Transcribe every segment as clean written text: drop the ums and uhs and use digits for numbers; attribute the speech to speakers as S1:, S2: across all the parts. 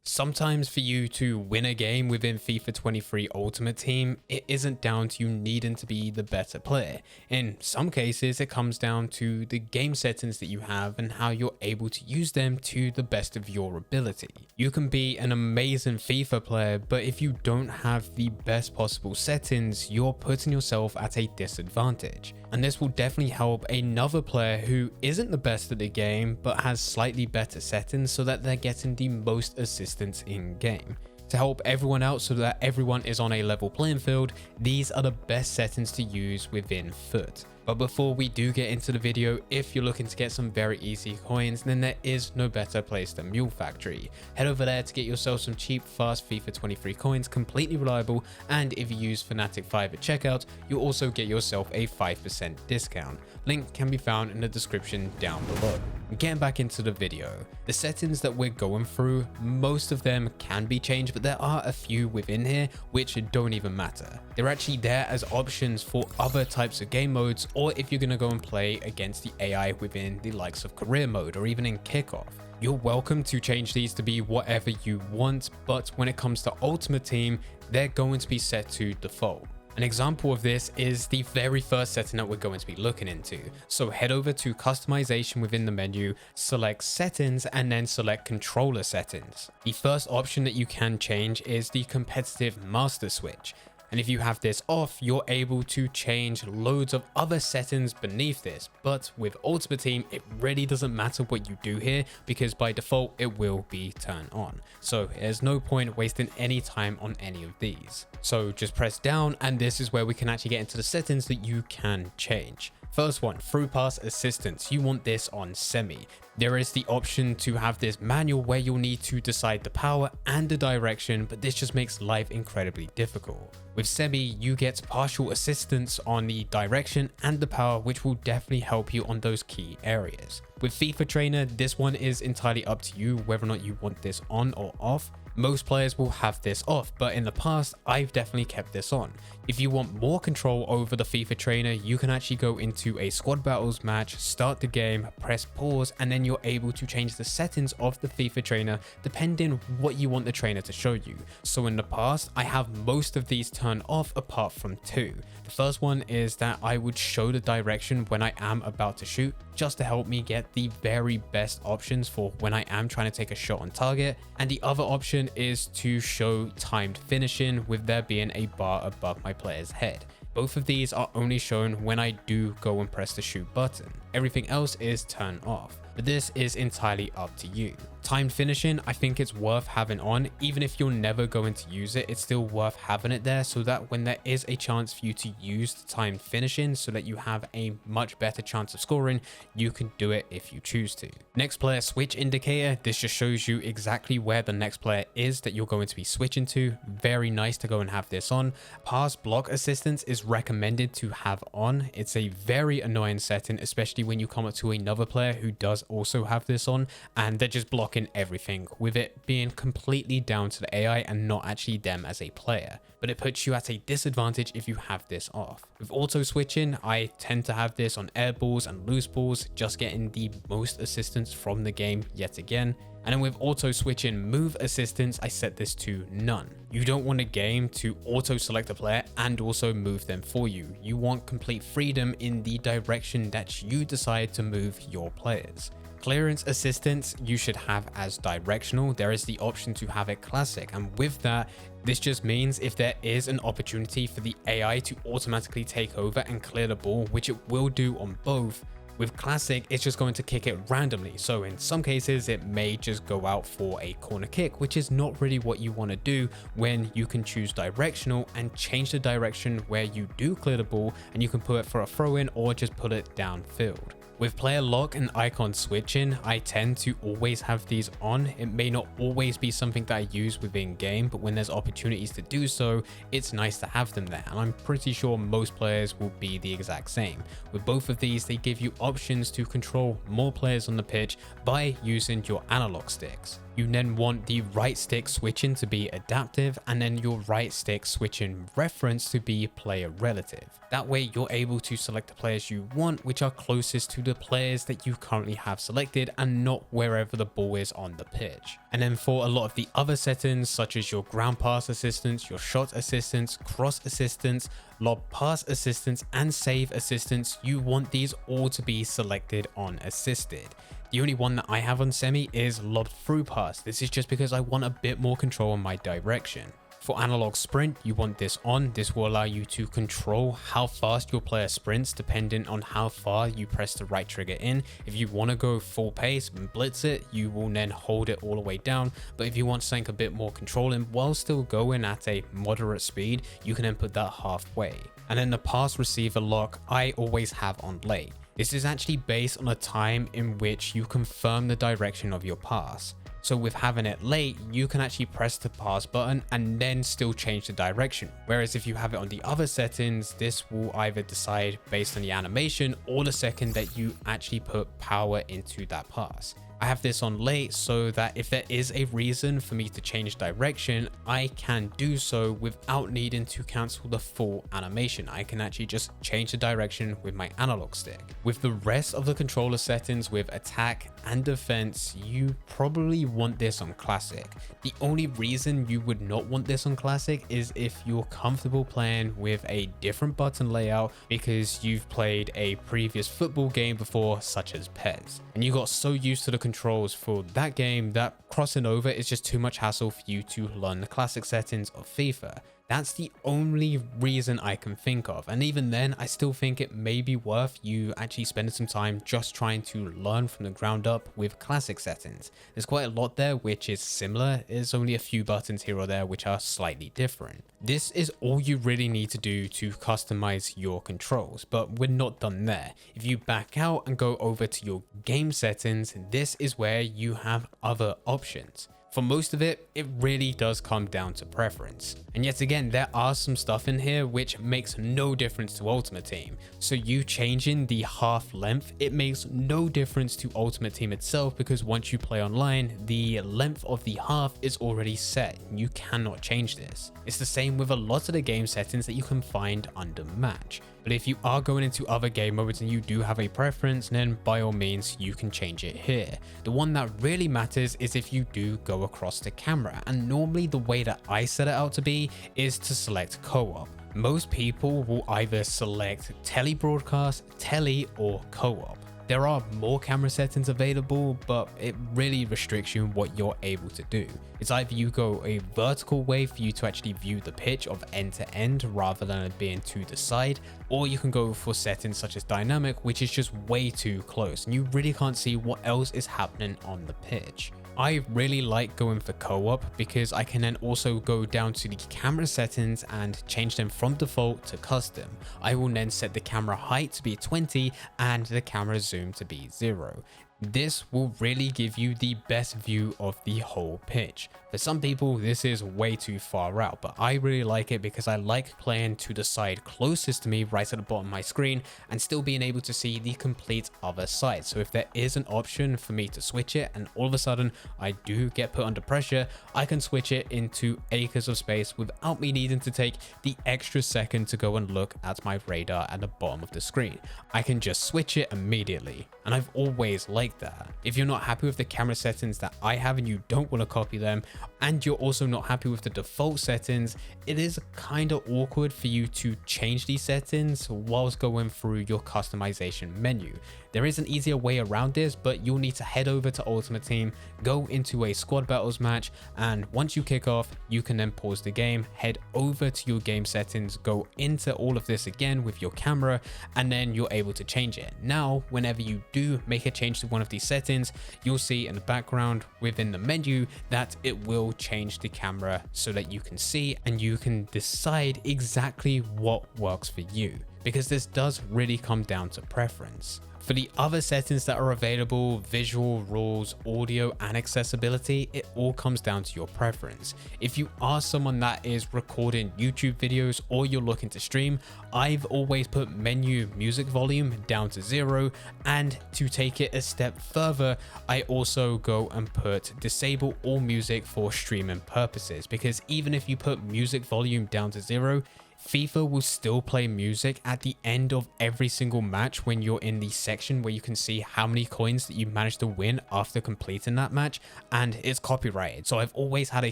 S1: Sometimes for you to win a game within FIFA 23 Ultimate Team, it isn't down to you needing to be the better player. In some cases, it comes down to the game settings that you have and how you're able to use them to the best of your ability. You can be an amazing FIFA player, but if you don't have the best possible settings, you're putting yourself at a disadvantage. And this will definitely help another player who isn't the best at the game, but has slightly better settings so that they're getting the most assistance in game. To help everyone out so that everyone is on a level playing field, these are the best settings to use within FUT. But before we do get into the video, if you're looking to get some very easy coins, then there is no better place than Mule Factory. Head over there to get yourself some cheap, fast FIFA 23 coins, completely reliable, and if you use Fnatic 5 at checkout, you'll also get yourself a 5% discount. Link can be found in the description down below. Getting back into the video, the settings that we're going through, most of them can be changed, but there are a few within here which don't even matter. They're actually there as options for other types of game modes, or if you're going to go and play against the AI within the likes of career mode or even in kickoff. You're welcome to change these to be whatever you want, but when it comes to Ultimate Team, they're going to be set to default. An example of this is the very first setting that we're going to be looking into. So head over to customization within the menu, select settings, and then select controller settings. The first option that you can change is the competitive master switch. And if you have this off, you're able to change loads of other settings beneath this. But with Ultimate Team, it really doesn't matter what you do here because by default, it will be turned on. So there's no point wasting any time on any of these. So just press down and this is where we can actually get into the settings that you can change. First one, through pass assistance. You want this on semi. There is the option to have this manual where you'll need to decide the power and the direction, but this just makes life incredibly difficult. With semi, you get partial assistance on the direction and the power, which will definitely help you on those key areas. With FIFA Trainer, this one is entirely up to you whether or not you want this on or off. Most players will have this off, but in the past, I've definitely kept this on. If you want more control over the FIFA Trainer, you can actually go into a squad battles match, start the game, press pause, and then you're able to change the settings of the FIFA Trainer depending what you want the trainer to show you. So in the past, I have most of these turned off apart from two. The first one is that I would show the direction when I am about to shoot, just to help me get the very best options for when I am trying to take a shot on target. And the other option is to show timed finishing with there being a bar above my player's head. Both of these are only shown when I do go and press the shoot button. Everything else is turned off, but this is entirely up to you. Timed finishing, I think it's worth having on. Even if you're never going to use it, it's still worth having it there so that when there is a chance for you to use the timed finishing so that you have a much better chance of scoring, you can do it if you choose to. Next player switch indicator, this just shows you exactly where the next player is that you're going to be switching to. Very nice to go and have this on. Pass block assistance is recommended to have on. It's a very annoying setting, especially when you come up to another player who does also have this on and they're just blocking everything, with it being completely down to the AI and not actually them as a player. But it puts you at a disadvantage if you have this off. With auto switching, I tend to have this on air balls and loose balls, just getting the most assistance from the game yet again. And then with auto switching move assistance, I set this to none. You don't want a game to auto select a player and also move them for you. You want complete freedom in the direction that you decide to move your players. Clearance assistance you should have as directional. There is the option to have it classic, and with that, this just means if there is an opportunity for the AI to automatically take over and clear the ball, which it will do on both, with classic it's just going to kick it randomly. So in some cases it may just go out for a corner kick, which is not really what you want to do when you can choose directional and change the direction where you do clear the ball, and you can put it for a throw in or just put it downfield. With player lock and icon switching, I tend to always have these on. It may not always be something that I use within game, but when there's opportunities to do so, it's nice to have them there. And I'm pretty sure most players will be the exact same. With both of these, they give you options to control more players on the pitch by using your analog sticks. You then want the right stick switching to be adaptive and then your right stick switching reference to be player relative. That way you're able to select the players you want, which are closest to the players that you currently have selected and not wherever the ball is on the pitch. And then for a lot of the other settings, such as your ground pass assistance, your shot assistance, cross assistance, lob pass assistance, and save assistance, you want these all to be selected on assisted. The only one that I have on semi is lobbed through pass. This is just because I want a bit more control on my direction. For analog sprint, you want this on. This will allow you to control how fast your player sprints depending on how far you press the right trigger in. If you want to go full pace and blitz it, you will then hold it all the way down. But if you want something a bit more controlling while still going at a moderate speed, you can then put that halfway. And then the pass receiver lock, I always have on late. This is actually based on a time in which you confirm the direction of your pass. So with having it late, you can actually press the pass button and then still change the direction. Whereas if you have it on the other settings, this will either decide based on the animation or the second that you actually put power into that pass. I have this on late so that if there is a reason for me to change direction, I can do so without needing to cancel the full animation. I can actually just change the direction with my analog stick. With the rest of the controller settings with attack and defense, you probably want this on classic. The only reason you would not want this on classic is if you're comfortable playing with a different button layout because you've played a previous football game before, such as PES, and you got so used to the controls for that game that crossing over is just too much hassle for you to learn the classic settings of FIFA. That's the only reason I can think of, and even then I still think it may be worth you actually spending some time just trying to learn from the ground up with classic settings. There's quite a lot there which is similar, there's only a few buttons here or there which are slightly different. This is all you really need to do to customize your controls, but we're not done there. If you back out and go over to your game settings, this is where you have other options. For most of it, it really does come down to preference. And yet again, there are some stuff in here which makes no difference to Ultimate Team. So you changing the half length, it makes no difference to Ultimate Team itself because once you play online, the length of the half is already set. You cannot change this. It's the same with a lot of the game settings that you can find under match. But if you are going into other game modes and you do have a preference, then by all means you can change it here. The one that really matters is if you do go across the camera, and normally the way that I set it out to be is to select co-op. Most people will either select telebroadcast, tele, or co-op. There are more camera settings available, but it really restricts you in what you're able to do. It's either you go a vertical way for you to actually view the pitch of end to end rather than it being to the side, or you can go for settings such as dynamic, which is just way too close and you really can't see what else is happening on the pitch. I really like going for co-op because I can then also go down to the camera settings and change them from default to custom. I will then set the camera height to be 20 and the camera zoom to be 0. This will really give you the best view of the whole pitch. For some people, this is way too far out, but I really like it because I like playing to the side closest to me right at the bottom of my screen and still being able to see the complete other side. So if there is an option for me to switch it and all of a sudden I do get put under pressure, I can switch it into acres of space without me needing to take the extra second to go and look at my radar at the bottom of the screen. I can just switch it immediately, and I've always liked that. If you're not happy with the camera settings that I have and you don't want to copy them, and you're also not happy with the default settings, it is kind of awkward for you to change these settings whilst going through your customization menu. There is an easier way around this, but you'll need to head over to Ultimate Team, go into a squad battles match, and once you kick off, you can then pause the game, head over to your game settings, go into all of this again with your camera, and then you're able to change it. Now, whenever you do make a change to one of these settings, you'll see in the background within the menu that it will change the camera so that you can see and you can decide exactly what works for you, because this does really come down to preference. For the other settings that are available, visual, rules, audio, and accessibility, it all comes down to your preference. If you are someone that is recording YouTube videos or you're looking to stream, I've always put menu music volume down to 0, and to take it a step further, I also go and put disable all music for streaming purposes, because even if you put music volume down to 0, FIFA will still play music at the end of every single match when you're in the section where you can see how many coins that you managed to win after completing that match, and it's copyrighted. So I've always had a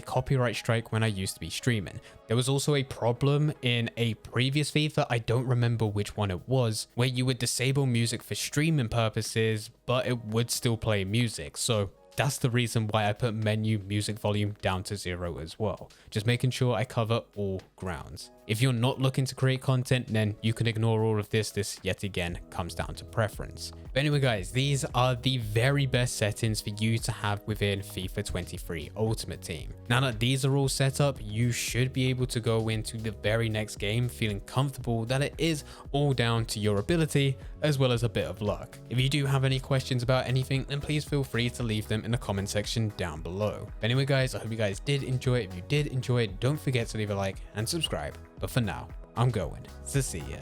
S1: copyright strike when I used to be streaming. There was also a problem in a previous FIFA, I don't remember which one it was, where you would disable music for streaming purposes, but it would still play music. So that's the reason why I put menu music volume down to 0 as well. Just making sure I cover all grounds. If you're not looking to create content, then you can ignore all of this. This yet again comes down to preference. But anyway guys, these are the very best settings for you to have within FIFA 23 Ultimate Team. Now that these are all set up, you should be able to go into the very next game feeling comfortable that it is all down to your ability as well as a bit of luck. If you do have any questions about anything, then please feel free to leave them in the comment section down below. But anyway guys, I hope you guys did enjoy it. If you did enjoy it, don't forget to leave a like and subscribe. But for now, I'm going to see ya.